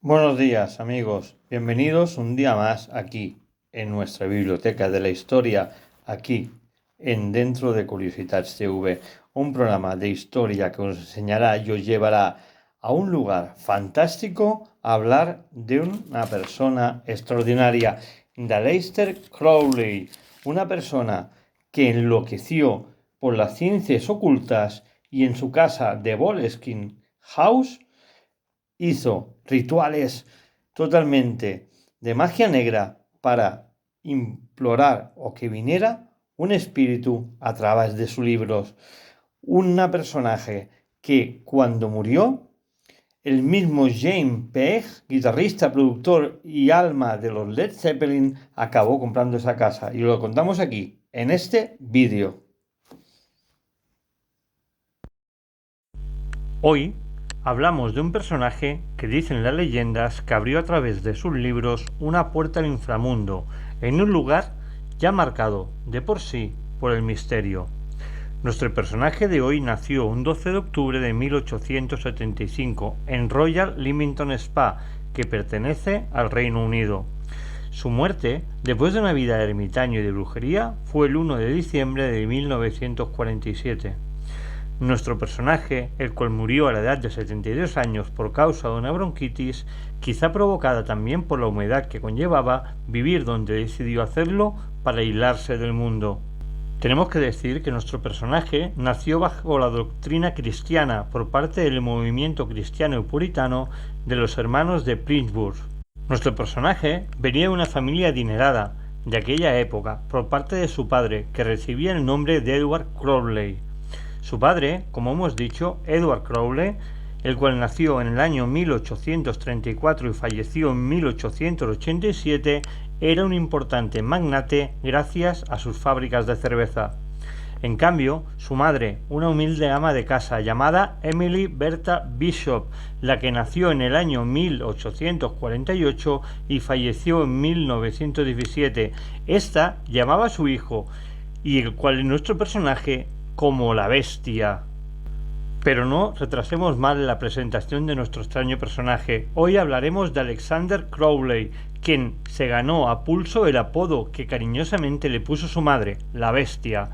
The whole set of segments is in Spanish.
Buenos días, amigos. Bienvenidos un día más aquí en nuestra biblioteca de la historia, aquí en Dentro de Curiositats TV, un programa de historia que os enseñará y os llevará a un lugar fantástico a hablar de una persona extraordinaria, de Aleister Crowley, una persona que enloqueció por las ciencias ocultas y en su casa de Boleskine House hizo rituales totalmente de magia negra para implorar o que viniera un espíritu a través de sus libros. Un personaje que cuando murió, el mismo James Page, guitarrista, productor y alma de los Led Zeppelin, acabó comprando esa casa. Y lo contamos aquí, en este vídeo. Hoy hablamos de un personaje que dicen las leyendas que abrió a través de sus libros una puerta al inframundo, en un lugar ya marcado de por sí por el misterio. Nuestro personaje de hoy nació un 12 de octubre de 1875 en Royal Leamington Spa, que pertenece al Reino Unido. Su muerte, después de una vida de ermitaño y de brujería, fue el 1 de diciembre de 1947. Nuestro personaje, el cual murió a la edad de 72 años por causa de una bronquitis, quizá provocada también por la humedad que conllevaba vivir donde decidió hacerlo para aislarse del mundo. Tenemos que decir que nuestro personaje nació bajo la doctrina cristiana por parte del movimiento cristiano y puritano de los hermanos de Princeburg. Nuestro personaje venía de una familia adinerada de aquella época por parte de su padre, que recibía el nombre de Edward Crowley. Su padre, como hemos dicho, Edward Crowley, el cual nació en el año 1834 y falleció en 1887, era un importante magnate gracias a sus fábricas de cerveza. En cambio, su madre, una humilde ama de casa llamada Emily Bertha Bishop, la que nació en el año 1848 y falleció en 1917, esta llamaba a su hijo, y el cual nuestro personaje como la bestia. Pero no retrasemos más la presentación de nuestro extraño personaje. Hoy hablaremos de Alexander Crowley, quien se ganó a pulso el apodo que cariñosamente le puso su madre, la bestia.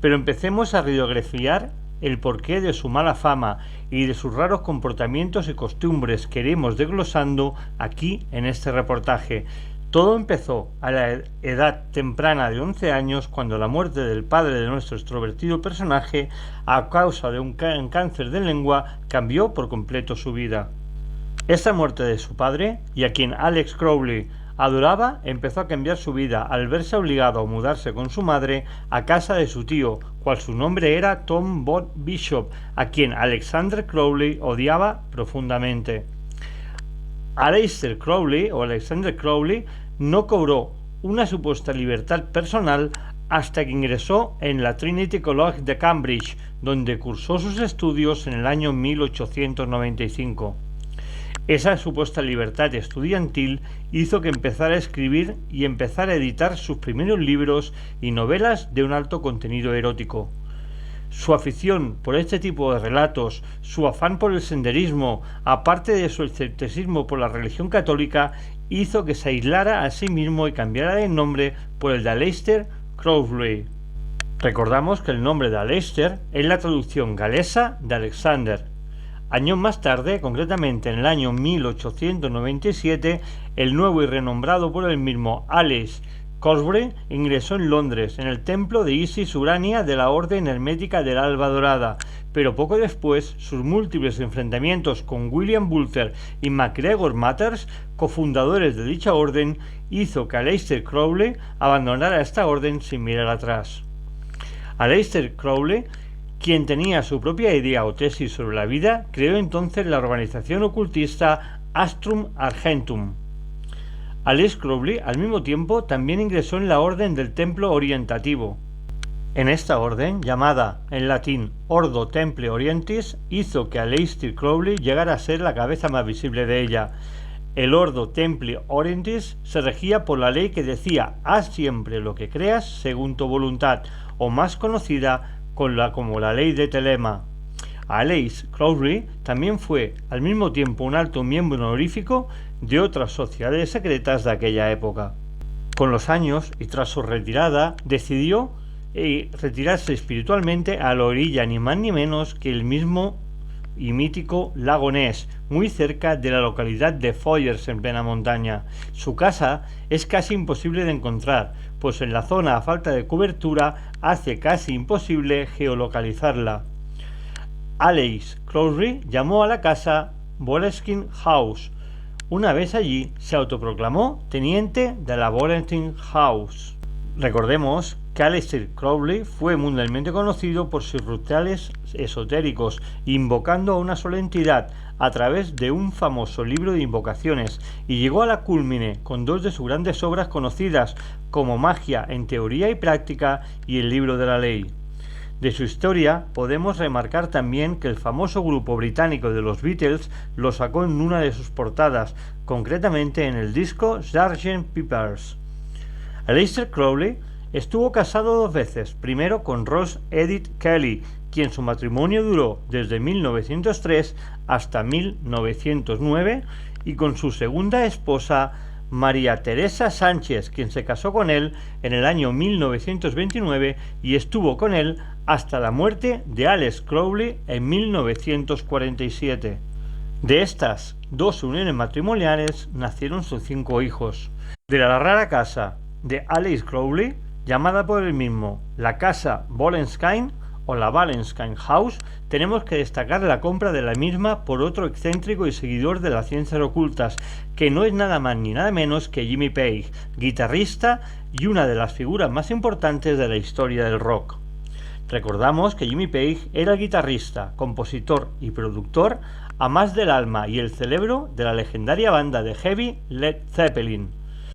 Pero empecemos a radiografiar el porqué de su mala fama y de sus raros comportamientos y costumbres que iremos desglosando aquí en este reportaje. Todo empezó a la edad temprana de 11 años, cuando la muerte del padre de nuestro extrovertido personaje, a causa de un cáncer de lengua, cambió por completo su vida. Esta muerte de su padre, y a quien Alex Crowley adoraba, empezó a cambiar su vida al verse obligado a mudarse con su madre a casa de su tío, cual su nombre era Tom Bott Bishop, a quien Alexander Crowley odiaba profundamente. Aleister Crowley o Alexander Crowley no cobró una supuesta libertad personal hasta que ingresó en la Trinity College de Cambridge, donde cursó sus estudios en el año 1895. Esa supuesta libertad estudiantil hizo que empezara a escribir y empezara a editar sus primeros libros y novelas de un alto contenido erótico. Su afición por este tipo de relatos, su afán por el senderismo, aparte de su escepticismo por la religión católica, hizo que se aislara a sí mismo y cambiara de nombre por el de Aleister Crowley. Recordamos que el nombre de Aleister es la traducción galesa de Alexander. Años más tarde, concretamente en el año 1897, el nuevo y renombrado por el mismo Alex Cosbury ingresó en Londres, en el templo de Isis Urania de la Orden Hermética del Alba Dorada, pero poco después sus múltiples enfrentamientos con William Butler y MacGregor Mathers, cofundadores de dicha orden, hizo que Aleister Crowley abandonara esta orden sin mirar atrás. Aleister Crowley, quien tenía su propia idea o tesis sobre la vida, creó entonces la organización ocultista Astrum Argentum. Aleister Crowley, al mismo tiempo, también ingresó en la Orden del Templo Orientativo. En esta orden, llamada en latín Ordo Templi Orientis, hizo que Aleister Crowley llegara a ser la cabeza más visible de ella. El Ordo Templi Orientis se regía por la ley que decía: haz siempre lo que creas según tu voluntad, o más conocida como la ley de Telema. Aleister Crowley también fue al mismo tiempo un alto miembro honorífico de otras sociedades secretas de aquella época. Con los años y tras su retirada decidió retirarse espiritualmente a la orilla ni más ni menos que el mismo y mítico lago Ness, muy cerca de la localidad de Foyers en plena montaña. Su casa es casi imposible de encontrar, pues en la zona a falta de cobertura hace casi imposible geolocalizarla. Aleister Crowley llamó a la casa Boleskine House. Una vez allí se autoproclamó teniente de la Boleskine House. Recordemos que Aleister Crowley fue mundialmente conocido por sus rituales esotéricos, invocando a una sola entidad a través de un famoso libro de invocaciones, y llegó a la cúlmine con dos de sus grandes obras conocidas como Magia en teoría y práctica y el libro de la ley. De su historia podemos remarcar también que el famoso grupo británico de los Beatles lo sacó en una de sus portadas, concretamente en el disco Sgt. Pepper's. Aleister Crowley estuvo casado dos veces, primero con Rose Edith Kelly, quien su matrimonio duró desde 1903 hasta 1909, y con su segunda esposa María Teresa Sánchez, quien se casó con él en el año 1929 y estuvo con él hasta la muerte de Aleister Crowley en 1947. De estas dos uniones matrimoniales nacieron sus 5 hijos. De la rara casa de Aleister Crowley, llamada por él mismo la casa Boleskine o la Boleskine House, tenemos que destacar la compra de la misma por otro excéntrico y seguidor de las ciencias ocultas, que no es nada más ni nada menos que Jimmy Page, guitarrista y una de las figuras más importantes de la historia del rock. Recordamos que Jimmy Page era el guitarrista, compositor y productor a más del alma y el cerebro de la legendaria banda de heavy Led Zeppelin.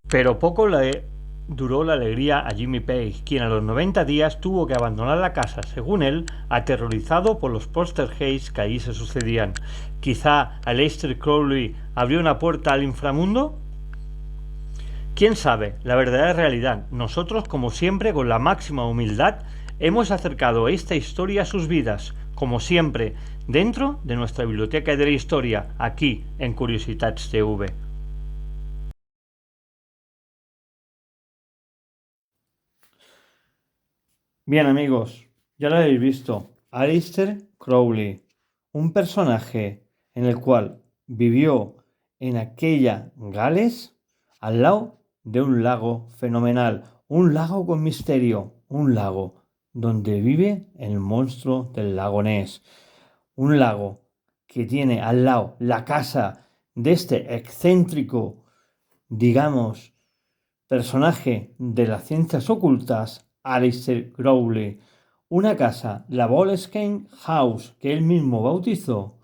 Pero poco le duró la alegría a Jimmy Page, quien a los 90 días tuvo que abandonar la casa, según él, aterrorizado por los poltergeists que allí se sucedían. ¿Quizá Aleister Crowley abrió una puerta al inframundo? ¿Quién sabe? La verdadera realidad. Nosotros, como siempre, con la máxima humildad, hemos acercado esta historia a sus vidas, como siempre, dentro de nuestra biblioteca de la historia, aquí en Curiositats TV. Bien amigos, ya lo habéis visto, Aleister Crowley, un personaje en el cual vivió en aquella Gales al lado de un lago fenomenal, un lago con misterio, un lago donde vive el monstruo del lago Ness, un lago que tiene al lado la casa de este excéntrico, digamos, personaje de las ciencias ocultas, Aleister Crowley, una casa, la Boleskine House, que él mismo bautizó,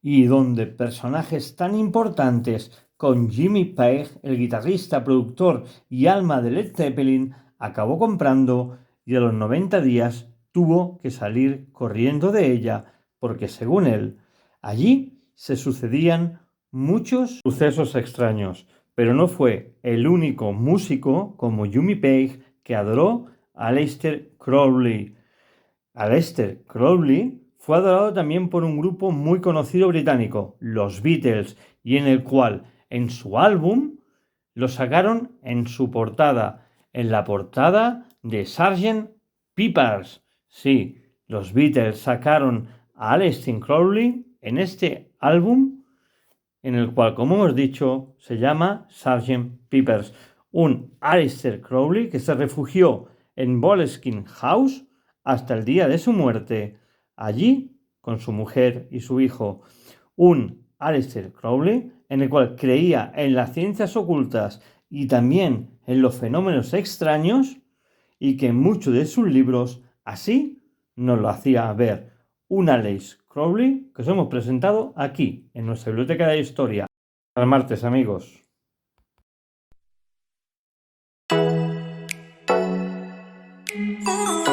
y donde personajes tan importantes con Jimmy Page, el guitarrista, productor y alma de Led Zeppelin, acabó comprando y a los 90 días tuvo que salir corriendo de ella porque, según él, allí se sucedían muchos sucesos extraños, pero no fue el único músico como Jimmy Page que adoró a Aleister Crowley. Aleister Crowley fue adorado también por un grupo muy conocido británico, los Beatles, y en el cual en su álbum lo sacaron en su portada, en la portada de Sgt. Pepper's. Sí, los Beatles sacaron a Aleister Crowley en este álbum, en el cual, como hemos dicho, se llama Sgt. Pepper's. Un Aleister Crowley que se refugió en Boleskine House hasta el día de su muerte, allí con su mujer y su hijo. Un Aleister Crowley en el cual creía en las ciencias ocultas y también en los fenómenos extraños, y que en muchos de sus libros así nos lo hacía ver. Un Aleister Crowley que os hemos presentado aquí en nuestra biblioteca de historia. Hasta el martes, amigos. Oh